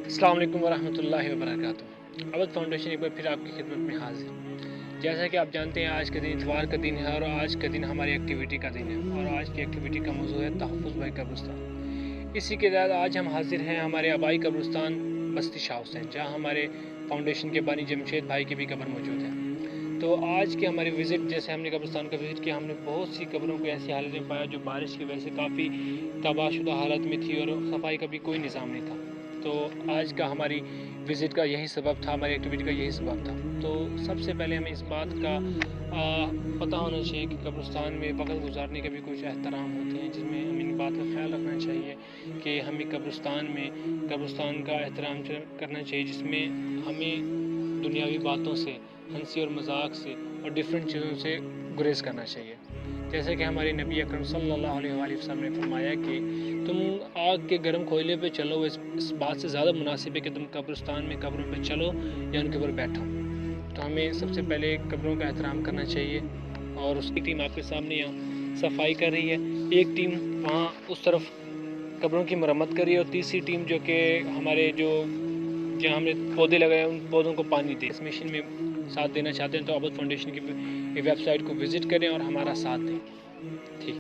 السلام علیکم ورحمۃ اللہ وبرکاتہ۔ عبد فاؤنڈیشن ایک بار پھر آپ کی خدمت میں حاضر۔ جیسا کہ آپ جانتے ہیں آج کا دن اتوار کا دن ہے اور آج کا دن ہماری ایکٹیویٹی کا دن ہے اور آج کی ایکٹیویٹی کا موضوع ہے تحفظ بھائی قبرستان۔ اسی کے تحت آج ہم حاضر ہیں ہمارے آبائی قبرستان بستی شاہ حسین، جہاں ہمارے فاؤنڈیشن کے بانی جمشید بھائی کی بھی قبر موجود ہے۔ تو آج کی ہماری وزٹ، جیسے ہم نے قبرستان کا وزٹ کیا، ہم نے بہت سی قبروں کو ایسی حالت میں پایا جو بارش کی وجہ سے کافی تباہ شدہ حالت میں تھی اور صفائی کا بھی کوئی نظام نہیں تھا۔ تو آج کا ہماری وزٹ کا یہی سبب تھا، ہماری ایکٹیویٹی کا یہی سبب تھا۔ تو سب سے پہلے ہمیں اس بات کا پتہ ہونا چاہیے کہ قبرستان میں وقت گزارنے کے بھی کچھ احترام ہوتے ہیں، جس میں ہمیں ان بات کا خیال رکھنا چاہیے کہ ہمیں قبرستان کا احترام کرنا چاہیے، جس میں ہمیں دنیاوی باتوں سے، ہنسی اور مذاق سے اور ڈفرینٹ چیزوں سے گریز کرنا چاہیے۔ جیسے کہ ہمارے نبی اکرم صلی اللہ علیہ وآلہ وسلم نے فرمایا کہ تم آگ کے گرم کوئلے پہ چلو، اس بات سے زیادہ مناسب ہے کہ تم قبرستان میں قبروں پہ چلو یا ان کے اوپر بیٹھو۔ تو ہمیں سب سے پہلے قبروں کا احترام کرنا چاہیے۔ اور اس کی ٹیم آپ کے سامنے یہاں صفائی کر رہی ہے، ایک ٹیم وہاں اس طرف قبروں کی مرمت کر رہی ہے اور تیسری ٹیم جو کہ ہمارے جہاں ہم نے پودے لگائے ان پودوں کو پانی دے۔ اس مشن میں ساتھ دینا چاہتے ہیں تو عبد فاؤنڈیشن کی ویب سائٹ کو وزٹ کریں اور ہمارا ساتھ دیں۔ ٹھیک